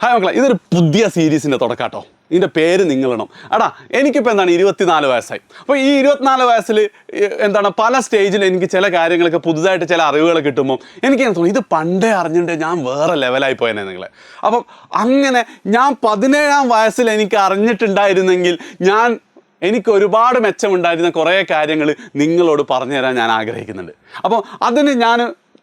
Hi മക്കളെ, ഇതൊരു പുതിയ സീരീസിൻ്റെ തുടക്കാട്ടോ. ഇതിൻ്റെ പേര് നിങ്ങളിടണം. എടാ, എനിക്കിപ്പോൾ എന്താണ് 24 വയസ്സായി. അപ്പോൾ ഈ 24 വയസ്സിൽ എന്താണ് പല സ്റ്റേജിൽ എനിക്ക് ചില കാര്യങ്ങളൊക്കെ പുതുതായിട്ട് ചില അറിവുകൾ കിട്ടുമ്പോൾ എനിക്ക് തോന്നുന്നു ഇത് പണ്ടേ അറിഞ്ഞിട്ട് ഞാൻ വേറെ ലെവലായി പോയെന്നെ നിങ്ങളെ. അപ്പം അങ്ങനെ ഞാൻ 17-ാം വയസ്സിൽ എനിക്ക് അറിഞ്ഞിട്ടുണ്ടായിരുന്നെങ്കിൽ എനിക്ക് ഒരുപാട് മെച്ചമുണ്ടായിരുന്ന കുറേ കാര്യങ്ങൾ നിങ്ങളോട് പറഞ്ഞു തരാൻ ഞാൻ ആഗ്രഹിക്കുന്നുണ്ട്. അപ്പോൾ അതിന് ഞാൻ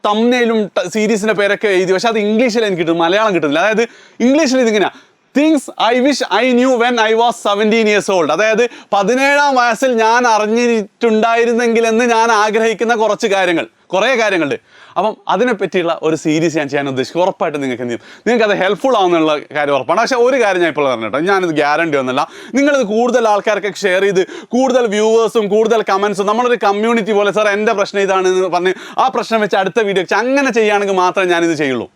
തംബ്നെയിലും സീരീസിൻ്റെ പേരൊക്കെ എഴുതി, പക്ഷെ അത് ഇംഗ്ലീഷിൽ എനിക്ക് കിട്ടും, മലയാളം കിട്ടുന്നില്ല. അതായത് ഇംഗ്ലീഷിൽ ഇതിങ്ങനെയാണ്: things I wish I knew when I was 17 years old. അതായത് 17-ാം വയസ്സിൽ ഞാൻ അറിഞ്ഞിട്ടുണ്ടായിരുന്നെങ്കിൽ എന്ന് ഞാൻ ആഗ്രഹിക്കുന്ന കുറേ കാര്യങ്ങളുണ്ട്. അപ്പം അതിനെപ്പറ്റിയുള്ള ഒരു സീരീസ് ഞാൻ ചെയ്യാൻ ഉദ്ദേശിക്കും. ഉറപ്പായിട്ട് നിങ്ങൾക്ക് എന്ത് ചെയ്യും, നിങ്ങൾക്ക് അത് ഹെൽപ്ഫുൾ ആവുന്നുള്ള കാര്യം ഉറപ്പാണ്. പക്ഷേ ഒരു കാര്യം ഞാൻ ഇപ്പോൾ പറഞ്ഞു കേട്ടോ, ഞാനിത് ഗ്യാരണ്ടി ഒന്നുമില്ല. നിങ്ങളിത് കൂടുതൽ ആൾക്കാർക്ക് ഷെയർ ചെയ്ത് കൂടുതൽ വ്യൂവേഴ്സും കൂടുതൽ കമൻസും, നമ്മളൊരു കമ്മ്യൂണിറ്റി പോലെ, സാർ എൻ്റെ പ്രശ്നം ഇതാണെന്ന് പറഞ്ഞ് ആ പ്രശ്നം വെച്ച് അടുത്ത വീഡിയോ അങ്ങനെ ചെയ്യുകയാണെങ്കിൽ മാത്രമേ ഞാനിത് ചെയ്യുള്ളൂ.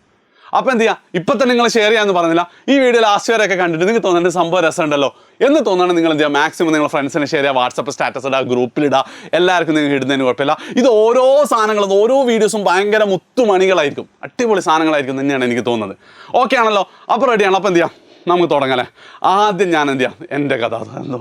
അപ്പോൾ എന്ത് ചെയ്യുക, ഇപ്പം തന്നെ നിങ്ങൾ ഷെയർ ചെയ്യാമെന്ന് പറഞ്ഞില്ല, ഈ വീഡിയോ ലാസ്റ്റ് വരെയൊക്കെ കണ്ടിട്ട് നിങ്ങൾക്ക് തോന്നുന്നുണ്ട് സംഭവം രസമുണ്ടല്ലോ എന്ന് തോന്നുകയാണെങ്കിൽ നിങ്ങൾ എന്ത് ചെയ്യുക, മാക്സിമം നിങ്ങൾ ഫ്രണ്ട്സിനെ ഷെയർ ചെയ്യുക, വാട്സപ്പ് സ്റ്റാറ്റസ് ഇടുക, ഗ്രൂപ്പിലിടുക, എല്ലാവർക്കും നിങ്ങൾക്ക് ഇടുന്നതിന് കുഴപ്പമില്ല. ഇത് ഓരോ സാധനങ്ങളും ഓരോ വീഡിയോസും ഭയങ്കര മുത്തുമണികളായിരിക്കും, അടിപൊളി സാധനങ്ങളായിരിക്കും തന്നെയാണ് എനിക്ക് തോന്നുന്നത്. ഓക്കെ ആണല്ലോ? അപ്പോൾ റെഡിയാണല്ലോ? അപ്പോൾ എന്ത് ചെയ്യാം, നമുക്ക് തുടങ്ങാം. ആദ്യം ഞാൻ എന്ത് ചെയ്യാം, എൻ്റെ കഥ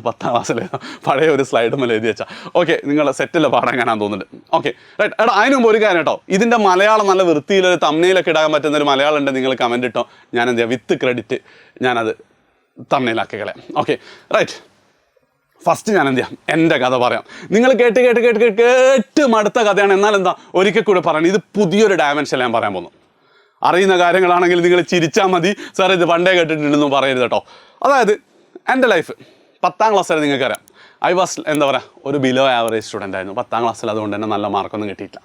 10-ാം ക്ലാസ്സിൽ പഴയ ഒരു സ്ലൈഡ് മേലെ എഴുതി വെച്ചാൽ ഓക്കെ, നിങ്ങളുടെ സെറ്റിലെ പാടാൻ കാണാൻ തോന്നുന്നുണ്ട്. Okay right. എടാ, അതിന് മുമ്പ് ഒരു കാര്യം കേട്ടോ, ഇതിൻ്റെ മലയാളം നല്ല വൃത്തിയിലൊരു തംബ്നെയിലൊക്കെ ഇടാൻ പറ്റുന്ന ഒരു മലയാളം ഉണ്ട്, നിങ്ങൾ കമൻറ്റ് ഇട്ടോ, ഞാൻ എന്ത് ചെയ്യാം, വിത്ത് ക്രെഡിറ്റ് ഞാനത് തംബ്നെയിലാക്കി കളയാം. Okay right. ഫസ്റ്റ് ഞാൻ എന്ത് ചെയ്യാം, എൻ്റെ കഥ പറയാം. നിങ്ങൾ കേട്ട് മടുത്ത കഥയാണ്, എന്നാൽ എന്താ ഒരിക്കൽ കൂടെ പറയണം, ഇത് പുതിയൊരു ഡയമെൻഷൻ ഞാൻ പറയാൻ പോകുന്നു. അറിയുന്ന കാര്യങ്ങളാണെങ്കിൽ നിങ്ങൾ ചിരിച്ചാൽ മതി, സാർ ഇത് പണ്ടേ കേട്ടിട്ടുണ്ടെന്ന് പറയരുത് കേട്ടോ. അതായത് എൻ്റെ ലൈഫ് 10-ാം ക്ലാസ് വരെ നിങ്ങൾക്കറിയാം, ഐ വാസ് എന്താ പറയുക, ഒരു ബിലോ ആവറേജ് സ്റ്റുഡൻ്റ് ആയിരുന്നു 10-ാം ക്ലാസ്സിൽ. അതുകൊണ്ട് തന്നെ നല്ല മാർക്കൊന്നും കിട്ടിയിട്ടില്ല.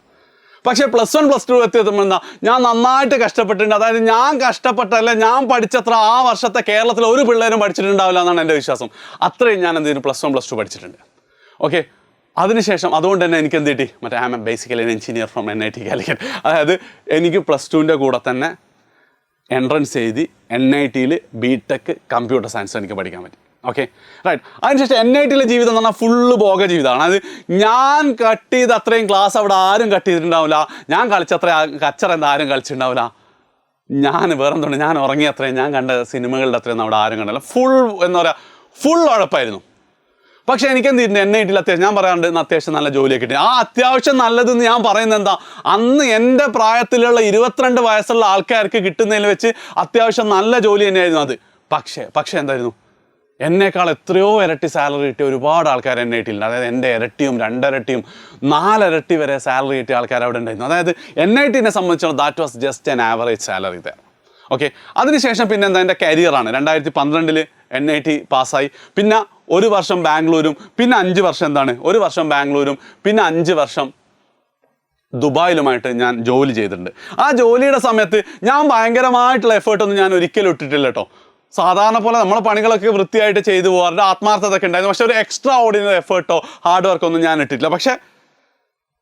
പക്ഷേ +1 +2 എത്തിയെത്തുമ്പോൾ എന്താ, ഞാൻ നന്നായിട്ട് കഷ്ടപ്പെട്ടിട്ടുണ്ട്. അതായത് ഞാൻ കഷ്ടപ്പെട്ടല്ല, ഞാൻ പഠിച്ചത്ര ആ വർഷത്തെ കേരളത്തിൽ ഒരു പിള്ളേരും പഠിച്ചിട്ടുണ്ടാവില്ല എന്നാണ് എൻ്റെ വിശ്വാസം. അത്രയും ഞാൻ എന്തെങ്കിലും +1 +2 പഠിച്ചിട്ടുണ്ട്. ഓക്കെ. അതിനുശേഷം അതുകൊണ്ട് തന്നെ എനിക്ക് എന്ത് കിട്ടി, മറ്റേ I M basically engineer from NIT Calicut. അതായത് എനിക്ക് +2ൻ്റെ കൂടെ തന്നെ എൻട്രൻസ് എഴുതി NIT-യിൽ BTech കമ്പ്യൂട്ടർ സയൻസ് എനിക്ക് പഠിക്കാൻ പറ്റി. Okay right. അതിനുശേഷം NIT-ലെ ജീവിതം എന്ന് പറഞ്ഞാൽ ഫുള്ള് ഭോഗ ജീവിതമാണ്. അത് ഞാൻ കട്ട് ചെയ്ത് അത്രയും ക്ലാസ് അവിടെ ആരും കട്ട് ചെയ്തിട്ടുണ്ടാവില്ല, ഞാൻ കളിച്ചത്ര കച്ചറ എന്താ ആരും കളിച്ചിട്ടുണ്ടാവില്ല, ഞാൻ വേറെന്തുകൊണ്ട് ഞാൻ ഉറങ്ങിയ അത്രയും, ഞാൻ കണ്ട സിനിമകളുടെ അത്രയൊന്നും അവിടെ ആരും കണ്ടില്ല. ഫുൾ ഉഴപ്പായിരുന്നു. പക്ഷേ എനിക്കെന്ത് ചെയ്തിട്ടുണ്ട്, NIT-ൽ അത്യാവശ്യം, ഞാൻ പറയാറുണ്ട്, അത്യാവശ്യം നല്ല ജോലിയൊക്കെ കിട്ടി. ആ അത്യാവശ്യം നല്ലതെന്ന് ഞാൻ പറയുന്നത് എന്താ, അന്ന് എൻ്റെ പ്രായത്തിലുള്ള 22 വയസ്സുള്ള ആൾക്കാർക്ക് കിട്ടുന്നതിൽ വെച്ച് അത്യാവശ്യം നല്ല ജോലി തന്നെയായിരുന്നു അത്. പക്ഷേ എന്തായിരുന്നു, എന്നേക്കാൾ എത്രയോ ഇരട്ടി സാലറി കിട്ടിയ ഒരുപാട് ആൾക്കാർ NIT-ലുണ്ട്. അതായത് എൻ്റെ ഇരട്ടിയും 2 ഇരട്ടിയും 4 ഇരട്ടി വരെ സാലറി കിട്ടിയ ആൾക്കാർ അവിടെ ഉണ്ടായിരുന്നു. അതായത് NIT-നെ സംബന്ധിച്ചിടത്തോളം that was just an average salary there. Okay. അതിനുശേഷം പിന്നെ എന്താ, എൻ്റെ കരിയറാണ്. 2012 NIT പാസ്സായി. പിന്നെ 1 വർഷം ബാംഗ്ലൂരും, പിന്നെ 5 വർഷം എന്താണ്, 1 വർഷം ബാംഗ്ലൂരും, പിന്നെ 5 വർഷം ദുബായിലുമായിട്ട് ഞാൻ ജോലി ചെയ്തിട്ടുണ്ട്. ആ ജോലിയുടെ സമയത്ത് ഞാൻ ഭയങ്കരമായിട്ടുള്ള എഫേർട്ടൊന്നും ഞാൻ ഒരിക്കലും ഇട്ടിട്ടില്ല കേട്ടോ. സാധാരണ പോലെ നമ്മളെ പണികളൊക്കെ വൃത്തിയായിട്ട് ചെയ്തു പോകാറുണ്ട്, ആത്മാർത്ഥതൊക്കെ ഉണ്ടായിരുന്നു. പക്ഷെ ഒരു എക്സ്ട്രാ ഓർഡിനറി എഫേർട്ടോ ഹാർഡ് വർക്കൊന്നും ഞാൻ ഇട്ടിട്ടില്ല. പക്ഷേ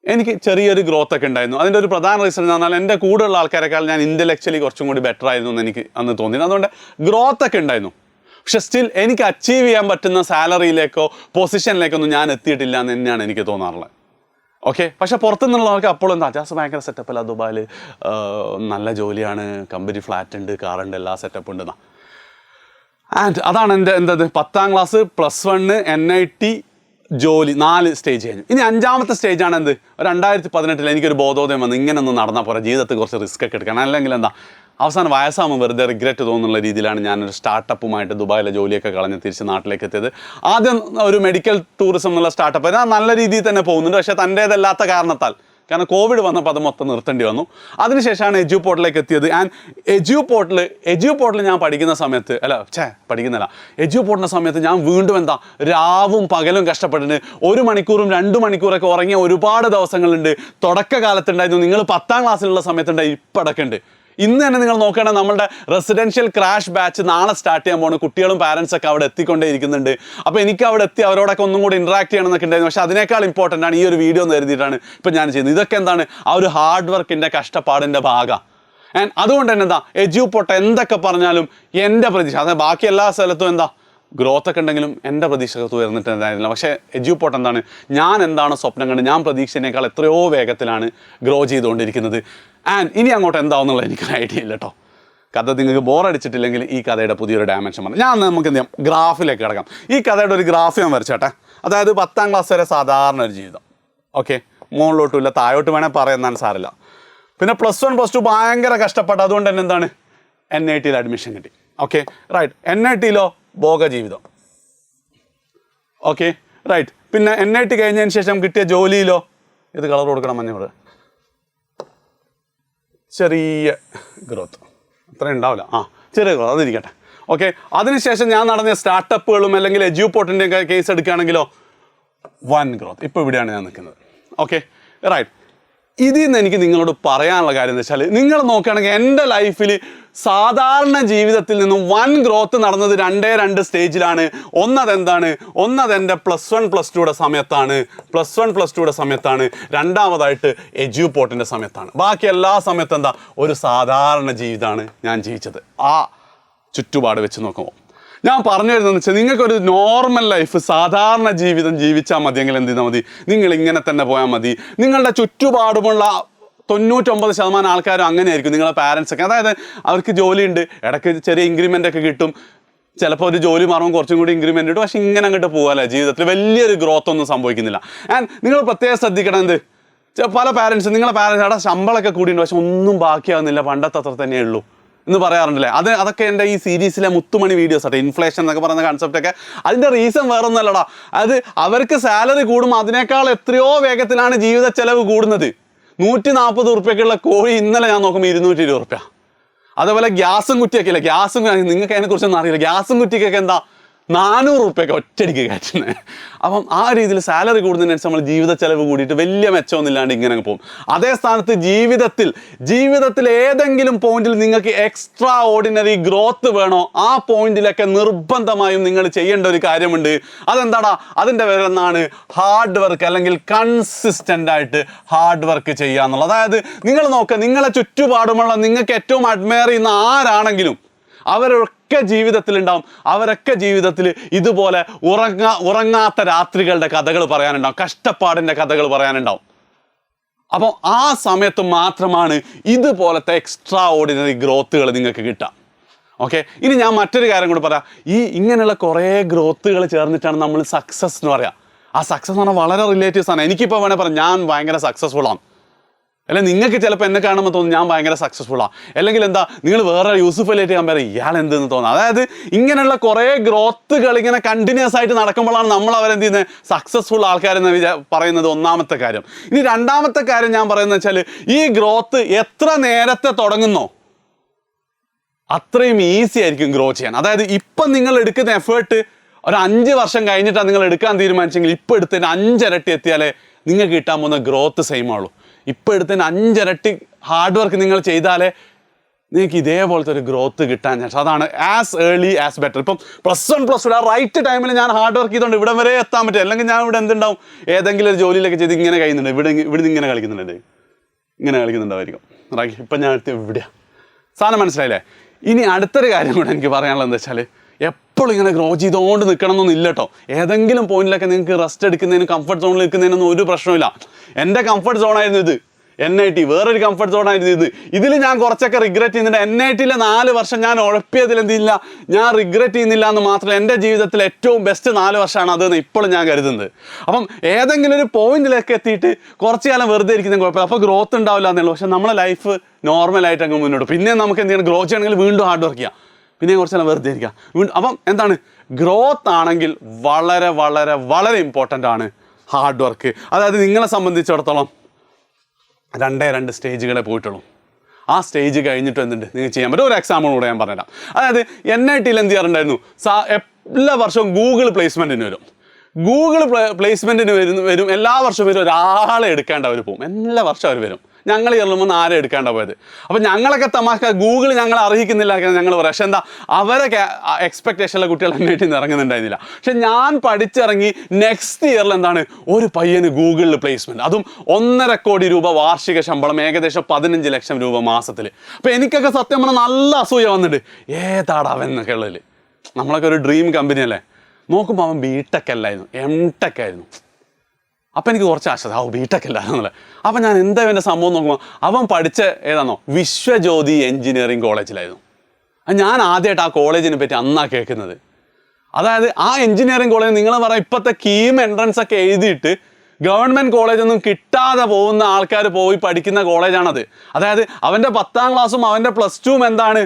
എനിക്ക് ചെറിയൊരു ഗ്രോത്ത് ഒക്കെ ഉണ്ടായിരുന്നു. അതിൻ്റെ ഒരു പ്രധാന റീസൺ എന്ന് പറഞ്ഞാൽ എൻ്റെ കൂടെയുള്ള ആൾക്കാരെക്കാൾ ഞാൻ ഇൻ്റലക്ച്വലി കുറച്ചും കൂടി ബെറ്റർ ആയിരുന്നു എന്ന് എനിക്ക് അന്ന് തോന്നി. അതുകൊണ്ട് ഗ്രോത്ത് ഒക്കെ ഉണ്ടായിരുന്നു. പക്ഷെ സ്റ്റിൽ എനിക്ക് അച്ചീവ് ചെയ്യാൻ പറ്റുന്ന സാലറിയിലേക്കോ പൊസിഷനിലേക്കൊന്നും ഞാൻ എത്തിയിട്ടില്ല എന്ന് തന്നെയാണ് എനിക്ക് തോന്നാറുള്ളത്. ഓക്കെ. പക്ഷെ പുറത്തുനിന്നുള്ളവർക്ക് അപ്പോഴും എന്താ, അജാസ് ഭയങ്കര സെറ്റപ്പല്ല, ദുബായിൽ നല്ല ജോലിയാണ്, കമ്പനി ഫ്ലാറ്റ് ഉണ്ട്, കാറുണ്ട്, എല്ലാ സെറ്റപ്പ് ഉണ്ടെന്നാ. ആൻഡ് അതാണ് എൻ്റെ 10-ാം ക്ലാസ് +1 NIT ജോലി 4 സ്റ്റേജ് കഴിഞ്ഞു. ഇനി 5ാമത്തെ സ്റ്റേജാണ് എന്ത്, 2018 എനിക്കൊരു ബോധോദയം വന്നു, ഇങ്ങനെയൊന്നും നടന്നാൽ പോരാ, ജീവിതത്തിൽ കുറച്ച് റിസ്ക് ഒക്കെ എടുക്കണം, അല്ലെങ്കിൽ എന്താ അവസാനം വയസ്സാകുമ്പോൾ വെറുതെ റിഗ്രറ്റ് തോന്നുന്നുള്ള രീതിയിലാണ് ഞാനൊരു സ്റ്റാർട്ടപ്പുമായിട്ട് ദുബായിലെ ജോലിയൊക്കെ കളഞ്ഞ് തിരിച്ച് നാട്ടിലേക്ക് എത്തിയത്. ആദ്യം ഒരു മെഡിക്കൽ ടൂറിസം എന്നുള്ള സ്റ്റാർട്ടപ്പ് നല്ല രീതിയിൽ തന്നെ പോകുന്നുണ്ട്. പക്ഷേ തൻ്റേതല്ലാത്ത കാരണത്താൽ, കാരണം കോവിഡ് വന്നപ്പോൾ അത് മൊത്തം നിർത്തേണ്ടി വന്നു. അതിനുശേഷമാണ് എജ്യൂപോർട്ടിലേക്ക് എത്തിയത്. ആൻഡ് എജ്യൂപോർട്ടിൽ ഞാൻ പഠിക്കുന്ന സമയത്ത് എജ്യൂപോർട്ടിൻ്റെ സമയത്ത് ഞാൻ വീണ്ടും എന്താ രാവും പകലും കഷ്ടപ്പെട്ടിട്ട് 1 മണിക്കൂറും 2 മണിക്കൂറൊക്കെ ഉറങ്ങിയ ഒരുപാട് ദിവസങ്ങളുണ്ട്. തുടക്കകാലത്തുണ്ടായിരുന്നു, നിങ്ങൾ 10-ാം ക്ലാസ്സിലുള്ള സമയത്തുണ്ടായി, ഇപ്പോഴൊക്കെ ഉണ്ട്. ഇന്ന് തന്നെ നിങ്ങൾ നോക്കുകയാണെങ്കിൽ നമ്മളുടെ റെസിഡൻഷ്യൽ ക്രാഷ് ബാച്ച് നാളെ സ്റ്റാർട്ട് ചെയ്യാൻ പോകുന്നു. കുട്ടികളും പാരൻസൊക്കെ അവിടെ എത്തിക്കൊണ്ടേ ഇരിക്കുന്നുണ്ട്. അപ്പോൾ എനിക്ക് അവിടെ എത്തി അവരോടൊക്കെ ഒന്നും കൂടി ഇൻട്രാക്ട് ചെയ്യണം എന്നൊക്കെ ഉണ്ടായിരുന്നു. പക്ഷേ അതിനേക്കാൾ ഇമ്പോർട്ടൻ്റ് ആണ് ഈ ഒരു വീഡിയോ എന്ന് കരുതിയിട്ടാണ് ഇപ്പം ഞാൻ ചെയ്യുന്നത്. ഇതൊക്കെ എന്താണ്, ആ ഒരു ഹാർഡ് വർക്കിൻ്റെ കഷ്ടപ്പാടിൻ്റെ ഭാഗം. ആൻഡ് അതുകൊണ്ട് തന്നെ എന്താ, എജ്യൂപോർട്ട് എന്തൊക്കെ പറഞ്ഞാലും എൻ്റെ പ്രതീക്ഷ, അതായത് ബാക്കി എല്ലാ സ്ഥലത്തും എന്താ ഗ്രോത്ത് ഒക്കെ ഉണ്ടെങ്കിലും എൻ്റെ പ്രതീക്ഷകത്ത് ഉയർന്നിട്ടുണ്ടായിരുന്നില്ല. പക്ഷേ എജ്യൂപോർട്ട് എന്താണ്, ഞാൻ എന്താണ് സ്വപ്നം കണ്ട് ഞാൻ പ്രതീക്ഷേനേക്കാൾ എത്രയോ വേഗത്തിലാണ് ഗ്രോ ചെയ്തുകൊണ്ടിരിക്കുന്നത്. ആൻഡ് ഇനി അങ്ങോട്ട് എന്താവുന്നുള്ള എനിക്കൊരു ഐഡിയ ഇല്ല കേട്ടോ. കഥ നിങ്ങൾക്ക് ബോറടിച്ചിട്ടില്ലെങ്കിൽ ഈ കഥയുടെ പുതിയൊരു ഡയമെൻഷൻ പറഞ്ഞു. ഞാൻ നമുക്ക് എന്ത് ചെയ്യാം, ഗ്രാഫിലേക്ക് കിടക്കാം. ഈ കഥയുടെ ഒരു ഗ്രാഫ് ഞാൻ വരച്ചേട്ടെ. അതായത് 10ാം ക്ലാസ് വരെ സാധാരണ ഒരു ജീവിതം. ഓക്കെ, മുകളിലോട്ടുമില്ല താഴോട്ട് വേണേൽ പറയുന്നാൽ സാറില്ല. പിന്നെ +1 +2 ഭയങ്കര കഷ്ടപ്പെട്ട, അതുകൊണ്ട് തന്നെ എന്താണ് NITയിൽ അഡ്മിഷൻ കിട്ടി. Okay right. NITയിലോ ഭോഗ ജീവിതം. Okay right. പിന്നെ NIT കഴിഞ്ഞതിന് ശേഷം കിട്ടിയ ജോലിയിലോ ഇത് കളർ കൊടുക്കണം, മഞ്ഞോട് ചെറിയ ഗ്രോത്ത്, അത്രയും ഉണ്ടാവില്ല, ചെറിയ ഗ്രോത്ത്, അതിരിക്കട്ടെ. ഓക്കെ, അതിനുശേഷം ഞാൻ നടന്ന സ്റ്റാർട്ടപ്പുകളും അല്ലെങ്കിൽ എജ്യൂപോർട്ടിൻ്റെ കേസ് എടുക്കുകയാണെങ്കിലോ വൻ ഗ്രോത്ത്. ഇപ്പോൾ ഇവിടെയാണ് ഞാൻ നിൽക്കുന്നത്. Okay right. ഇതിൽ നിന്ന് എനിക്ക് നിങ്ങളോട് പറയാനുള്ള കാര്യം എന്ന് വെച്ചാൽ, നിങ്ങൾ നോക്കുകയാണെങ്കിൽ എൻ്റെ ലൈഫിൽ സാധാരണ ജീവിതത്തിൽ നിന്നും വൻ ഗ്രോത്ത് നടന്നത് 2 സ്റ്റേജിലാണ്. ഒന്നതെന്താണ്, ഒന്നതെൻ്റെ +1 +2യുടെ സമയത്താണ്, +1 +2യുടെ സമയത്താണ്. രണ്ടാമതായിട്ട് എജ്യൂപോർട്ടിൻ്റെ സമയത്താണ്. ബാക്കി എല്ലാ സമയത്തും എന്താ, ഒരു സാധാരണ ജീവിതമാണ് ഞാൻ ജീവിച്ചത്. ആ ചുറ്റുപാട് വെച്ച് നോക്കുമ്പോൾ ഞാൻ പറഞ്ഞു വരുന്നതെന്ന് വെച്ചാൽ, നിങ്ങൾക്കൊരു നോർമൽ ലൈഫ്, സാധാരണ ജീവിതം ജീവിച്ചാൽ മതിയെങ്കിൽ എന്ത് ചെയ്താൽ മതി, നിങ്ങൾ ഇങ്ങനെ തന്നെ പോയാൽ മതി. നിങ്ങളുടെ ചുറ്റുപാടുമുള്ള 99% ആൾക്കാരും അങ്ങനെയായിരിക്കും, നിങ്ങളെ പാരൻസൊക്കെ. അതായത് അവർക്ക് ജോലിയുണ്ട്, ഇടയ്ക്ക് ചെറിയ ഇൻക്രിമെൻ്റ് ഒക്കെ കിട്ടും, ചിലപ്പോൾ ഒരു ജോലി മാറുമ്പോൾ കുറച്ചും കൂടി ഇൻക്രിമെൻ്റ് കിട്ടും. പക്ഷേ ഇങ്ങനെ അങ്ങോട്ട് പോകാല്ലേ, ജീവിതത്തിൽ വലിയൊരു ഗ്രോത്ത് ഒന്നും സംഭവിക്കുന്നില്ല. ആൻഡ് നിങ്ങൾ പ്രത്യേകം ശ്രദ്ധിക്കണം, എന്ത് പല പാരൻസ്, നിങ്ങളെ പാരൻസ് അവിടെ ശമ്പളമൊക്കെ കൂടിയുണ്ട്, പക്ഷെ ഒന്നും ബാക്കിയാവുന്നില്ല, പണ്ടത്തെ അത്ര തന്നെയേ ഉള്ളൂ എന്ന് പറയാറുണ്ടല്ലേ. അതൊക്കെ എൻ്റെ ഈ സീരീസിലെ മുത്തുമണി വീഡിയോസ് ആട്ടെ. ഇൻഫ്ലേഷൻ എന്നൊക്കെ പറയുന്ന കൺസെപ്റ്റൊക്കെ അതിൻ്റെ റീസൺ വേറൊന്നുമല്ലടാ. അത് അവർക്ക് സാലറി കൂടുമ്പോൾ അതിനേക്കാൾ എത്രയോ വേഗത്തിലാണ് ജീവിത ചെലവ് കൂടുന്നത്. 140 ഉറുപ്പ്യക്കുള്ള കോഴി ഇന്നലെ ഞാൻ നോക്കുമ്പോൾ 220 ഉറുപ്പ്യ. അതേപോലെ ഗ്യാസും കുറ്റിയൊക്കെ ഇല്ല, ഗ്യാസും നിങ്ങൾക്ക് അതിനെക്കുറിച്ചൊന്നും അറിയില്ല, ഗ്യാസും കുറ്റിക്കൊക്കെ എന്താ 400 ഉറുപ്പ്യൊക്കെ ഒറ്റയടിക്ക് കയറ്റുന്നത്. അപ്പം ആ രീതിയിൽ സാലറി കൂടുന്നതിനനുസരിച്ച് നമ്മൾ ജീവിത ചെലവ് കൂടിയിട്ട് വലിയ മെച്ചമൊന്നുമില്ലാണ്ട് ഇങ്ങനെ പോകും. അതേ സ്ഥാനത്ത് ജീവിതത്തിൽ ഏതെങ്കിലും പോയിന്റിൽ നിങ്ങൾക്ക് എക്സ്ട്രാ ഓർഡിനറി ഗ്രോത്ത് വേണോ, ആ പോയിന്റിലൊക്കെ നിർബന്ധമായും നിങ്ങൾ ചെയ്യേണ്ട ഒരു കാര്യമുണ്ട്. അതെന്താടാ, അതിൻ്റെ പേരെന്നാണ് ഹാർഡ് വർക്ക്, അല്ലെങ്കിൽ കൺസിസ്റ്റൻ്റ് ആയിട്ട് ഹാർഡ് വർക്ക് ചെയ്യുക എന്നുള്ളത്. അതായത് നിങ്ങൾ നോക്കുക, നിങ്ങളെ ചുറ്റുപാടുമുള്ള നിങ്ങൾക്ക് ഏറ്റവും അഡ്മയർ ചെയ്യുന്ന ആരാണെങ്കിലും അവരൊക്കെ ജീവിതത്തിലുണ്ടാവും. അവരൊക്കെ ജീവിതത്തിൽ ഇതുപോലെ ഉറങ്ങാത്ത രാത്രികളുടെ കഥകൾ പറയാനുണ്ടാവും, കഷ്ടപ്പാടിൻ്റെ കഥകൾ പറയാനുണ്ടാവും. അപ്പോൾ ആ സമയത്ത് മാത്രമാണ് ഇതുപോലത്തെ എക്സ്ട്രാ ഓർഡിനറി ഗ്രോത്തുകൾ നിങ്ങൾക്ക് കിട്ടുക. ഓക്കെ, ഇനി ഞാൻ മറ്റൊരു കാര്യം കൂടി പറയാം. ഇങ്ങനെയുള്ള കുറേ ഗ്രോത്തുകൾ ചേർന്നിട്ടാണ് നമ്മൾ സക്സസ് എന്ന് പറയുക. ആ സക്സസ് എന്ന് പറഞ്ഞാൽ വളരെ റിലേറ്റീവ്സ് ആണ്. എനിക്കിപ്പോൾ വേണേൽ പറയാം, ഞാൻ ഭയങ്കര സക്സസ്ഫുള്ളാണ്. അല്ലെ, നിങ്ങൾക്ക് ചിലപ്പോൾ എന്നെ കാണുമ്പോൾ തോന്നും ഞാൻ ഭയങ്കര സക്സസ്ഫുള്ളാണ്. അല്ലെങ്കിൽ എന്താ, നിങ്ങൾ വേറെ യൂസുഫ് അലിയായിട്ട് ഞാൻ പറയാം ഇയാൾ എന്തെന്ന് തോന്നുന്നത്. അതായത് ഇങ്ങനെയുള്ള കുറേ ഗ്രോത്തുകൾ ഇങ്ങനെ കണ്ടിന്യൂസ് ആയിട്ട് നടക്കുമ്പോഴാണ് നമ്മൾ അവരെന്ത് ചെയ്യുന്നത്, സക്സസ്ഫുൾ ആൾക്കാരെന്ന് പറയുന്നത് ഒന്നാമത്തെ കാര്യം. ഇനി രണ്ടാമത്തെ കാര്യം ഞാൻ പറയുന്നത് വെച്ചാൽ, ഈ ഗ്രോത്ത് എത്ര നേരത്തെ തുടങ്ങുന്നോ അത്രയും ഈസി ആയിരിക്കും ഗ്രോ ചെയ്യാൻ. അതായത് ഇപ്പം നിങ്ങൾ എടുക്കുന്ന എഫേർട്ട് ഒരു 5 വർഷം കഴിഞ്ഞിട്ടാണ് നിങ്ങൾ എടുക്കാൻ തീരുമാനിച്ചെങ്കിൽ, ഇപ്പോൾ എടുത്തതിന് 5 ഇരട്ടി എത്തിയാലേ നിങ്ങൾക്ക് കിട്ടാൻ പോകുന്ന ഗ്രോത്ത് സെയിം ആവുള്ളൂ. ഇപ്പോൾ എടുത്തതിന് 5 ഇരട്ടി ഹാർഡ് വർക്ക് നിങ്ങൾ ചെയ്താലേ നിങ്ങൾക്ക് ഇതേപോലത്തെ ഒരു ഗ്രോത്ത് കിട്ടാൻ ചാൻസ്. അതാണ് ആസ് ഏർലി ആസ് ബെറ്റർ. ഇപ്പം +1 +2 ആ റൈറ്റ് ടൈമിൽ ഞാൻ ഹാർഡ് വർക്ക് ചെയ്തുകൊണ്ട് ഇവിടെ വരെ എത്താൻ പറ്റും. അല്ലെങ്കിൽ ഞാൻ ഇവിടെ എന്തുണ്ടാവും, ഏതെങ്കിലും ഒരു ജോലിയിലൊക്കെ ചെയ്ത് ഇങ്ങനെ കഴിയുന്നുണ്ട്, ഇവിടെ ഇങ്ങനെ കളിക്കുന്നുണ്ടായിരിക്കും. റൈറ്റ്, ഇപ്പം ഞാൻ എടുത്ത് ഇവിടെയാണ്. സാധനം മനസ്സിലായില്ലേ? ഇനി അടുത്തൊരു കാര്യം കൂടെ എനിക്ക് പറയാനുള്ളത് എന്താ വെച്ചാൽ, എപ്പോഴും ഇങ്ങനെ ഗ്രോ ചെയ്തുകൊണ്ട് നിൽക്കണമെന്നൊന്നും ഇല്ല കേട്ടോ. ഏതെങ്കിലും പോയിന്റിലൊക്കെ നിങ്ങൾക്ക് റെസ്റ്റ് എടുക്കുന്നതിനും കംഫർട്ട് സോണിൽ നിൽക്കുന്നതിനൊന്നും ഒരു പ്രശ്നമില്ല. എൻ്റെ കംഫർട്ട് സോണായിരുന്നു ഇത്. NIT വേറൊരു കംഫർട്ട് സോണായിരുന്നു ഇതിൽ ഞാൻ കുറച്ചൊക്കെ റിഗ്രറ്റ് ചെയ്യുന്നുണ്ട്. NITയിലെ 4 വർഷം ഞാൻ ഉഴപ്പിയതിൽ എന്തില്ല, ഞാൻ റിഗ്രറ്റ് ചെയ്യുന്നില്ല എന്ന് മാത്രമല്ല, എൻ്റെ ജീവിതത്തിൽ ഏറ്റവും ബെസ്റ്റ് 4 വർഷമാണ് അതെന്ന് ഇപ്പോഴും ഞാൻ കരുതുന്നത്. അപ്പം ഏതെങ്കിലും ഒരു പോയിന്റിലേക്ക് എത്തിയിട്ട് കുറച്ച് കാലം വെറുതെ ഇരിക്കുന്ന കുഴപ്പമില്ല, അപ്പോൾ ഗ്രോത്ത് ഉണ്ടാവില്ല എന്നുള്ളൂ. പക്ഷെ നമ്മളെ ലൈഫ് നോർമലായിട്ട് അങ്ങ് മുന്നോട്ട്. പിന്നെ നമുക്ക് എന്ത് ചെയ്യണം, ഗ്രോ ചെയ്യണമെങ്കിൽ വീണ്ടും ഹാർഡ് വർക്ക് ചെയ്യാം, പിന്നെ കുറച്ചെല്ലാം വെറുതെ ഇരിക്കുക വീണ്ടും. അപ്പം എന്താണ്, ഗ്രോത്ത് ആണെങ്കിൽ വളരെ വളരെ വളരെ ഇമ്പോർട്ടൻ്റ് ആണ് ഹാർഡ് വർക്ക്. അതായത് നിങ്ങളെ സംബന്ധിച്ചിടത്തോളം 2 സ്റ്റേജുകളെ പോയിട്ടുള്ളൂ. ആ സ്റ്റേജ് കഴിഞ്ഞിട്ട് എന്തുണ്ട് നിങ്ങൾക്ക് ചെയ്യാൻ പറ്റും. ഒരു എക്സാമ്പിൾ കൂടെ ഞാൻ പറഞ്ഞുതരാം. അതായത് NITയിൽ എന്ത് ചെയ്യാറുണ്ടായിരുന്നു, എല്ലാ വർഷവും ഗൂഗിൾ പ്ലേസ്മെൻറ്റിന് വരും. പ്ലേസ്മെൻറ്റിന് വരും എല്ലാ വർഷവും വരും. ഒരാളെ എടുക്കേണ്ട അവർ പോകും, എല്ലാ വർഷവും അവർ വരും. ഞങ്ങൾ ചെല്ലുമ്പോൾ ആരെ എടുക്കേണ്ട പോയത്. അപ്പം ഞങ്ങളൊക്കെ തമാശ, ഗൂഗിൾ ഞങ്ങളെ അർഹിക്കുന്നില്ല ഞങ്ങൾ പറയാം. പക്ഷെ എന്താ, അവരെ എക്സ്പെക്റ്റേഷനുള്ള കുട്ടികൾ NITയിൽ നിന്ന് ഇറങ്ങുന്നുണ്ടായിരുന്നില്ല. പക്ഷെ ഞാൻ പഠിച്ചിറങ്ങി നെക്സ്റ്റ് ഇയറിൽ എന്താണ്, ഒരു പയ്യന് ഗൂഗിളിൽ പ്ലേസ്മെൻറ്റ്, അതും 1.5 കോടി രൂപ വാർഷിക ശമ്പളം, ഏകദേശം 15 ലക്ഷം രൂപ മാസത്തിൽ. അപ്പോൾ എനിക്കൊക്കെ സത്യം പറഞ്ഞാൽ നല്ല അസൂയ വന്നിട്ട്, ഏതാടാവൻ എന്നൊക്കെ ഉള്ളതിൽ. നമ്മളൊക്കെ ഒരു ഡ്രീം കമ്പനി അല്ലേ. നോക്കുമ്പോൾ അവൻ BTech അല്ലായിരുന്നു, MTech ആയിരുന്നു. അപ്പം എനിക്ക് കുറച്ച് ആശ്വാസം, BTech അല്ലായിരുന്നല്ലേ. അപ്പം ഞാൻ എന്താ എൻ്റെ സംഭവം നോക്കുമ്പോൾ, അവൻ പഠിച്ച ഏതാണോ, വിശ്വജ്യോതി എഞ്ചിനീയറിംഗ് കോളേജിലായിരുന്നു. ഞാൻ ആദ്യമായിട്ട് ആ കോളേജിനെ പറ്റി അന്നാ കേൾക്കുന്നത്. അതായത് ആ എഞ്ചിനീയറിംഗ് കോളേജ് നിങ്ങൾ പറയാം ഇപ്പോഴത്തെ കീം എൻട്രൻസ് ഒക്കെ എഴുതിയിട്ട് ഗവൺമെൻറ് കോളേജൊന്നും കിട്ടാതെ പോകുന്ന ആൾക്കാർ പോയി പഠിക്കുന്ന കോളേജാണത്. അതായത് അവൻ്റെ 10ാം ക്ലാസ്സും അവൻ്റെ +2 എന്താണ്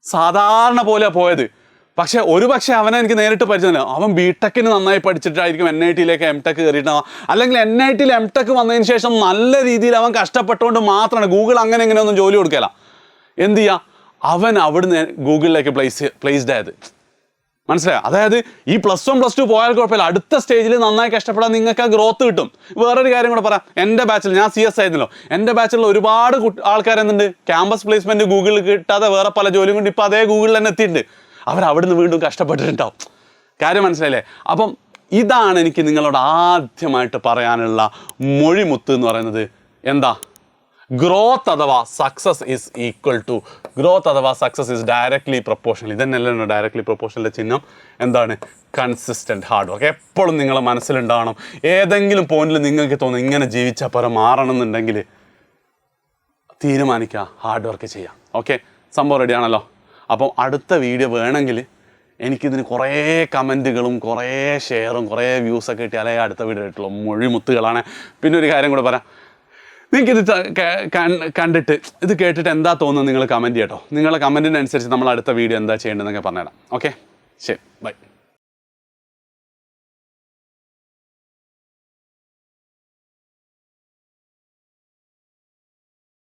സാധാരണ പോലെ പോയത്. പക്ഷെ ഒരുപക്ഷെ അവനെ എനിക്ക് നേരിട്ട് പരിചയമില്ല. അവൻ ബിടെക്കിന് നന്നായി പഠിച്ചിട്ടായിരിക്കും NIT-യിലേക്ക് MTech കയറിയിട്ടുണ്ടാവുക. അല്ലെങ്കിൽ NIT-യിൽ MTech വന്നതിന് ശേഷം നല്ല രീതിയിൽ അവൻ കഷ്ടപ്പെട്ടുകൊണ്ട് മാത്രമാണ് ഗൂഗിൾ അങ്ങനെ ഇങ്ങനെയൊന്നും ജോലി കൊടുക്കില്ല. എന്ത് ചെയ്യുക, അവൻ അവിടുന്ന് ഗൂഗിളിലേക്ക് പ്ലേസ്ഡ് ആയത്. മനസ്സിലായോ? അതായത് ഈ +1 +2 പോയാൽ കുഴപ്പമില്ല, അടുത്ത സ്റ്റേജിൽ നന്നായി കഷ്ടപ്പെടാൻ നിങ്ങൾക്ക് ആ ഗ്രോത്ത് കിട്ടും. വേറൊരു കാര്യം കൂടെ പറയാം, എൻ്റെ ബാച്ചിൽ ഞാൻ CS ആയിരുന്നല്ലോ, എൻ്റെ ബാച്ചിൽ ഒരുപാട് ആൾക്കാരെന്തുണ്ട് ക്യാമ്പസ് പ്ലേസ്മെൻറ്റ് ഗൂഗിളിൽ കിട്ടാതെ വേറെ പല ജോലിയും കൊണ്ട് ഇപ്പോൾ അതേ ഗൂഗിളിൽ തന്നെ എത്തിയിട്ടുണ്ട്. അവരവിടുന്ന് വീണ്ടും കഷ്ടപ്പെട്ടിട്ടുണ്ടാവും. കാര്യം മനസ്സിലായില്ലേ? അപ്പം ഇതാണ് എനിക്ക് നിങ്ങളോട് ആദ്യമായിട്ട് പറയാനുള്ള മൊഴിമുത്ത് എന്ന് പറയുന്നത്. എന്താ? ഗ്രോത്ത് അഥവാ success is equal to growth അഥവാ സക്സസ് ഈസ് ഡയറക്ട്ലി പ്രൊപ്പോർഷണൽ. ഇതന്നെയല്ലോ ഡയറക്ട്ലി പ്രൊപ്പോർഷണലിൻ്റെ ചിഹ്നം. എന്താണ്? Consistent hard work. എപ്പോഴും നിങ്ങളെ മനസ്സിലുണ്ടാവണം. ഏതെങ്കിലും പോയിന്റിൽ നിങ്ങൾക്ക് തോന്നും ഇങ്ങനെ ജീവിച്ചാൽ പരം മാറണം എന്നുണ്ടെങ്കിൽ തീരുമാനിക്കുക, ഹാർഡ് വർക്ക് ചെയ്യാം. ഓക്കെ, സംഭവം റെഡിയാണല്ലോ. അപ്പം അടുത്ത വീഡിയോ വേണമെങ്കിൽ എനിക്കിതിന് കുറേ കമൻറ്റുകളും കുറേ ഷെയറും കുറേ വ്യൂസൊക്കെ കിട്ടിയാലേ അടുത്ത വീഡിയോ ആയിട്ടുള്ളൂ. മൊഴിമുത്തുകളാണ്. പിന്നെ ഒരു കാര്യം കൂടെ പറയാം, നിങ്ങൾക്കിത് കണ്ടിട്ട് ഇത് കേട്ടിട്ട് എന്താ തോന്നുന്നത് നിങ്ങൾ കമൻറ്റ് ചെയ്യട്ടോ. നിങ്ങളുടെ കമൻറ്റിനനുസരിച്ച് നമ്മൾ അടുത്ത വീഡിയോ എന്താ ചെയ്യേണ്ടതെന്നൊക്കെ പറഞ്ഞുതരാം. ഓക്കെ, ശരി, ബൈ.